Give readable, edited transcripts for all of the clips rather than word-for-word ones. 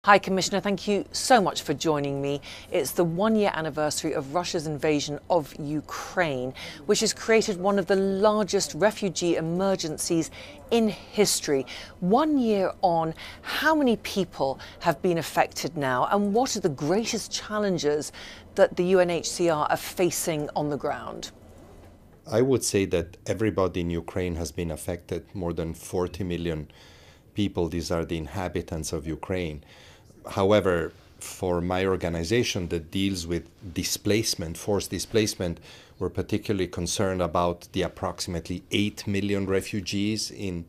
Hi Commissioner, thank you so much for joining me. It's the one-year anniversary of Russia's invasion of Ukraine, which has created one of the largest refugee emergencies in history. 1 year on, how many people have been affected now, and what are the greatest challenges that the UNHCR are facing on the ground? I would say that everybody in Ukraine has been affected, more than 40 million people. These are the inhabitants of Ukraine. However, for my organization that deals with displacement, forced displacement, we're particularly concerned about the approximately 8 million refugees in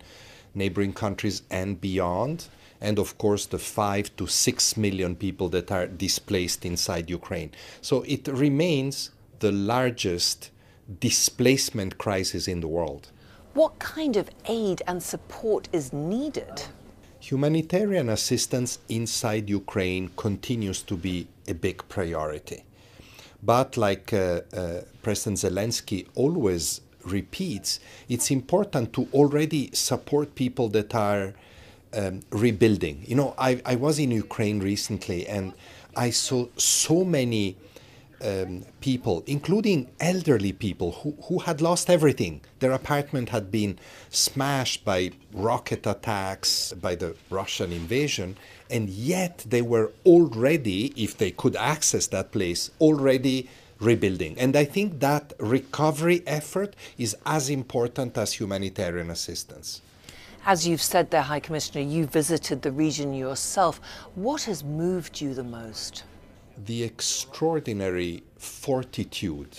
neighboring countries and beyond, and of course the 5 to 6 million people that are displaced inside Ukraine. So it remains the largest displacement crisis in the world. What kind of aid and support is needed? Humanitarian assistance inside Ukraine continues to be a big priority. But like President Zelensky always repeats, it's important to already support people that are rebuilding. You know, I was in Ukraine recently and I saw so many people, including elderly people who had lost everything. Their apartment had been smashed by rocket attacks, by the Russian invasion, and yet they were already, if they could access that place, already rebuilding. And I think that recovery effort is as important as humanitarian assistance. As you've said there, High Commissioner, you visited the region yourself. What has moved you the most? The extraordinary fortitude,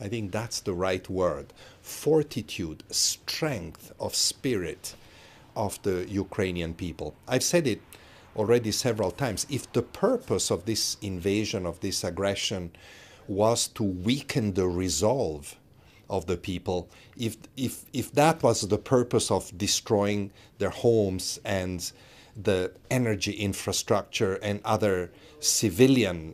I think that's the right word, fortitude, strength of spirit of the Ukrainian people. I've said it already several times. If the purpose of this invasion, of this aggression, was to weaken the resolve of the people, if that was the purpose of destroying their homes and the energy infrastructure and other civilian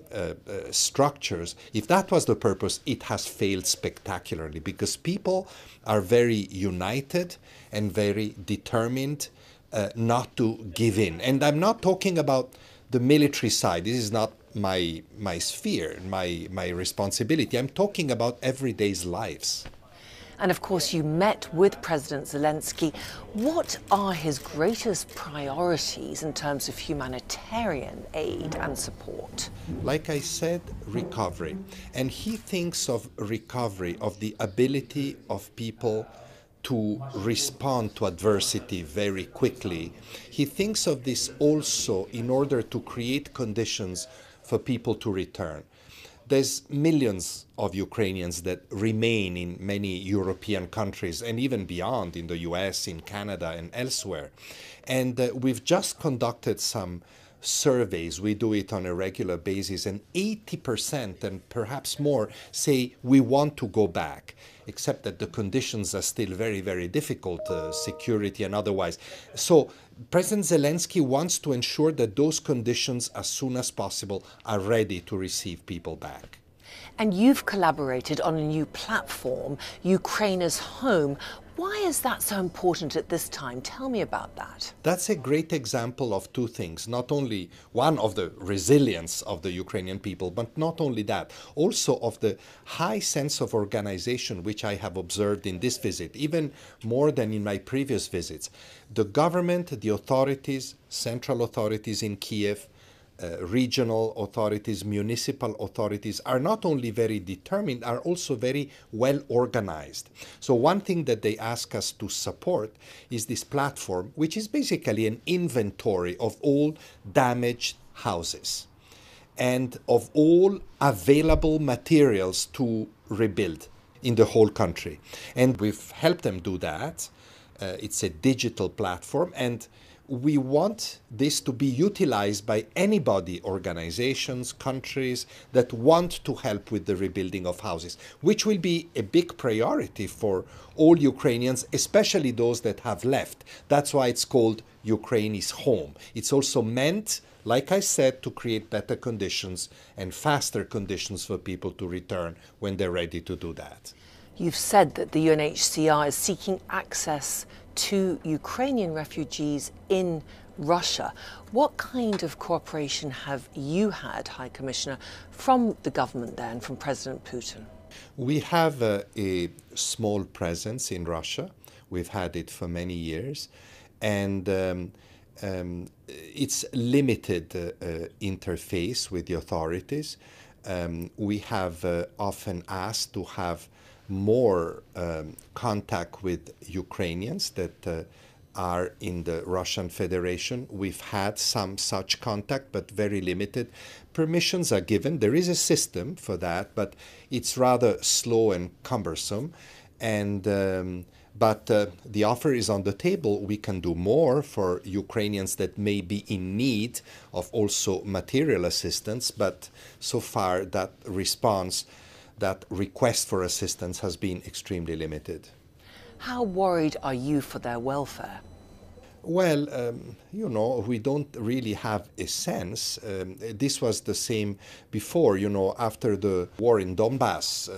structures, if that was the purpose, it has failed spectacularly because people are very united and very determined not to give in. And I'm not talking about the military side. This is not my sphere, my responsibility. I'm talking about everyday's lives. And of course, you met with President Zelensky. What are his greatest priorities in terms of humanitarian aid and support? Like I said, recovery. And he thinks of recovery, of the ability of people to respond to adversity very quickly. He thinks of this also in order to create conditions for people to return. There's millions of Ukrainians that remain in many European countries and even beyond, in the US, in Canada and elsewhere. And we've just conducted some surveys. We do it on a regular basis, and 80% and perhaps more say we want to go back, except that the conditions are still very, very difficult, security and otherwise. So President Zelensky wants to ensure that those conditions, as soon as possible, are ready to receive people back. And you've collaborated on a new platform, Ukraine is Home. Why is that so important at this time? Tell me about that. That's a great example of two things. Not only one of the resilience of the Ukrainian people, but not only that, also of the high sense of organization which I have observed in this visit, even more than in my previous visits. The government, the authorities, central authorities in Kiev, regional authorities, municipal authorities are not only very determined, are also very well organized. So one thing that they ask us to support is this platform, which is basically an inventory of all damaged houses and of all available materials to rebuild in the whole country. And we've helped them do that. It's a digital platform, and we want this to be utilized by anybody, organizations, countries that want to help with the rebuilding of houses, which will be a big priority for all Ukrainians, especially those that have left. That's why it's called Ukraine is Home. It's also meant, like I said, to create better conditions and faster conditions for people to return when they're ready to do that. You've said that the UNHCR is seeking access to Ukrainian refugees in Russia. What kind of cooperation have you had, High Commissioner, from the government there and from President Putin? We have a small presence in Russia. We've had it for many years. And it's limited interface with the authorities. We have often asked to have more contact with Ukrainians that are in the Russian Federation. We've had some such contact, but very limited. Permissions are given. There is a system for that, but it's rather slow and cumbersome. And but the offer is on the table. We can do more for Ukrainians that may be in need of also material assistance, but so far that response, that request for assistance has been extremely limited. How worried are you for their welfare? Well, you know, we don't really have a sense. This was the same before, you know, after the war in Donbass,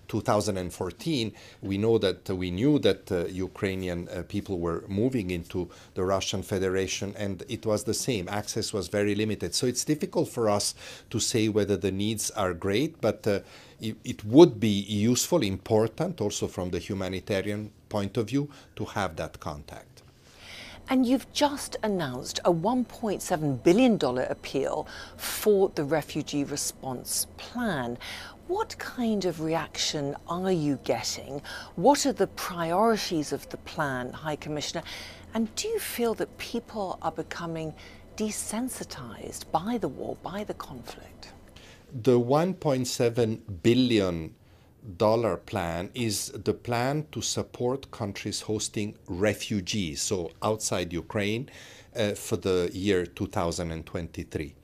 2014, we knew that Ukrainian people were moving into the Russian Federation, and it was the same. Access was very limited. So it's difficult for us to say whether the needs are great, but it would be useful, important, also from the humanitarian point of view, to have that contact. And you've just announced a $1.7 billion appeal for the refugee response plan. What kind of reaction are you getting? What are the priorities of the plan, High Commissioner? And do you feel that people are becoming desensitized by the war, by the conflict? The $1.7 billion plan is the plan to support countries hosting refugees, so outside Ukraine, for the year 2023.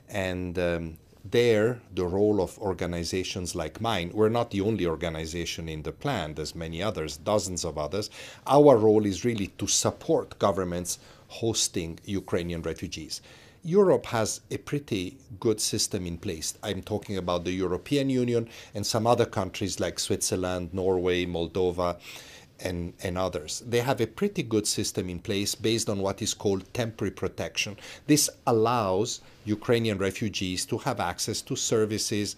And there, the role of organizations like mine, we're not the only organization in the plan, there's many others, dozens of others. Our role is really to support governments hosting Ukrainian refugees. Europe has a pretty good system in place. I'm talking about the European Union and some other countries like Switzerland, Norway, Moldova, and others. They have a pretty good system in place based on what is called temporary protection. This allows Ukrainian refugees to have access to services,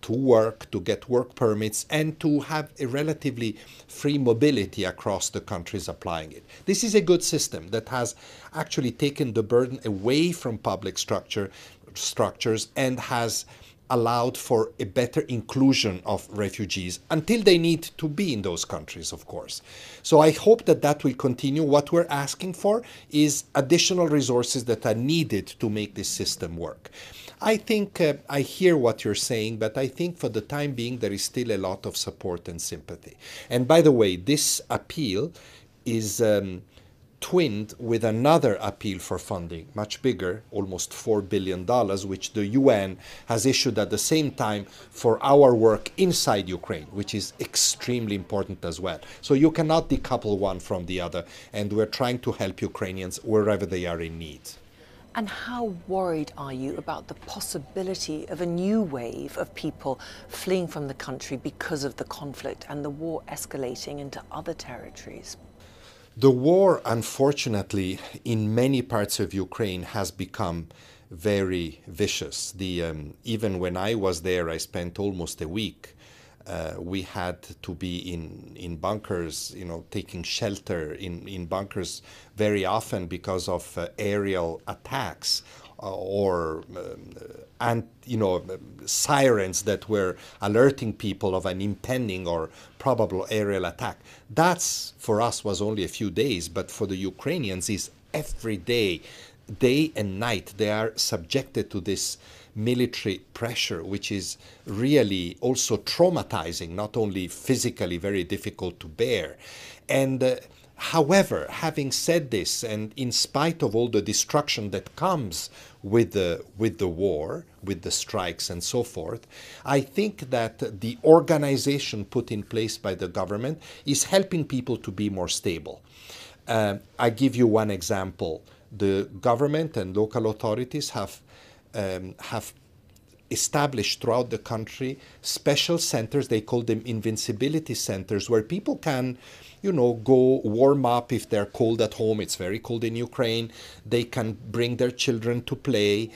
to work, to get work permits, and to have a relatively free mobility across the countries applying it. This is a good system that has actually taken the burden away from public structures and has allowed for a better inclusion of refugees until they need to be in those countries, of course. So I hope that that will continue. What we're asking for is additional resources that are needed to make this system work. I think I hear what you're saying, but I think for the time being there is still a lot of support and sympathy. And by the way, this appeal is twinned with another appeal for funding, much bigger, almost $4 billion, which the UN has issued at the same time for our work inside Ukraine, which is extremely important as well. So you cannot decouple one from the other, and we're trying to help Ukrainians wherever they are in need. And how worried are you about the possibility of a new wave of people fleeing from the country because of the conflict and the war escalating into other territories? The war, unfortunately, in many parts of Ukraine has become very vicious. Even when I was there, I spent almost a week. We had to be in bunkers, you know, taking shelter in bunkers very often because of aerial attacks and sirens that were alerting people of an impending or probable aerial attack. That's, for us, was only a few days, but for the Ukrainians is every day, day and night. They are subjected to this military pressure, which is really also traumatizing, not only physically very difficult to bear. And however, having said this, and in spite of all the destruction that comes with the war, with the strikes and so forth, I think that the organization put in place by the government is helping people to be more stable. I give you one example. The government and local authorities have established throughout the country special centers, they call them invincibility centers, where people can, go warm up if they're cold at home. It's very cold in Ukraine. They can bring their children to play.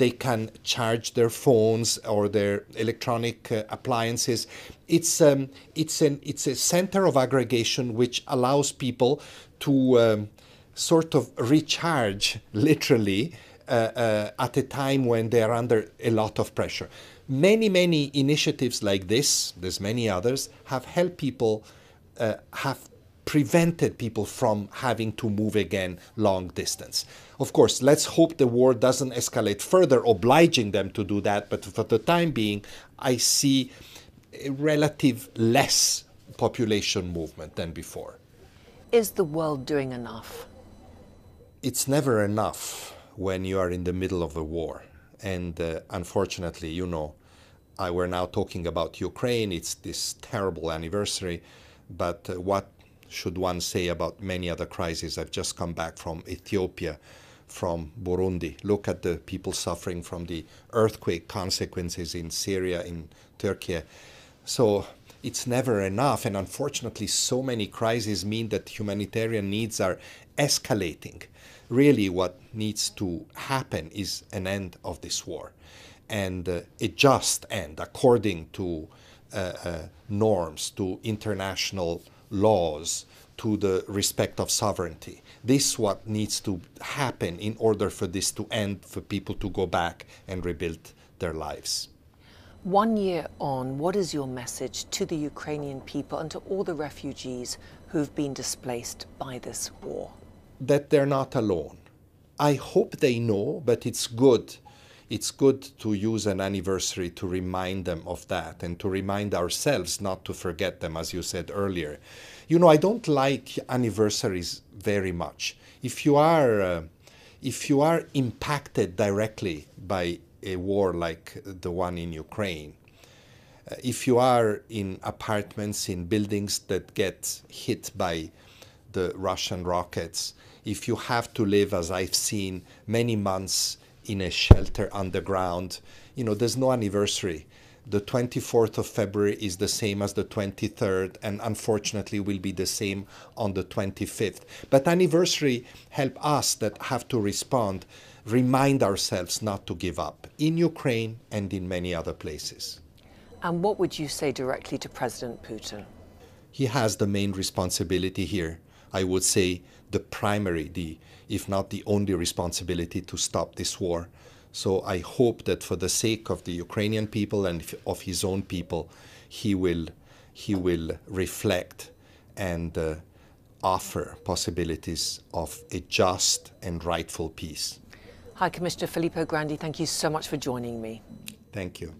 They can charge their phones or their electronic appliances. It's a center of aggregation which allows people to sort of recharge, literally, at a time when they are under a lot of pressure. Many initiatives like this, there's many others, have helped people, have prevented people from having to move again long distance. Of course, let's hope the war doesn't escalate further, obliging them to do that, but for the time being, I see a relative less population movement than before. Is the world doing enough? It's never enough when you are in the middle of a war. And unfortunately, we're now talking about Ukraine. It's this terrible anniversary. But what should one say about many other crises? I've just come back from Ethiopia, from Burundi. Look at the people suffering from the earthquake consequences in Syria, in Turkey. So it's never enough. And unfortunately, so many crises mean that humanitarian needs are escalating. Really, what needs to happen is an end of this war, and a just end according to norms, to international laws, to the respect of sovereignty. This is what needs to happen in order for this to end, for people to go back and rebuild their lives. 1 year on, what is your message to the Ukrainian people and to all the refugees who've been displaced by this war? That they're not alone. I hope they know, but it's good. It's good to use an anniversary to remind them of that and to remind ourselves not to forget them, as you said earlier. I don't like anniversaries very much. If you are impacted directly by a war like the one in Ukraine, if you are in apartments, in buildings that get hit by the Russian rockets, if you have to live, as I've seen, many months in a shelter underground, there's no anniversary. The 24th of February is the same as the 23rd, and unfortunately will be the same on the 25th. But anniversary help us that have to respond, remind ourselves not to give up in Ukraine and in many other places. And what would you say directly to President Putin? He has the main responsibility here. I would say the primary, if not the only responsibility to stop this war. So I hope that for the sake of the Ukrainian people and of his own people, he will reflect and offer possibilities of a just and rightful peace. High Commissioner Filippo Grandi, thank you so much for joining me. Thank you.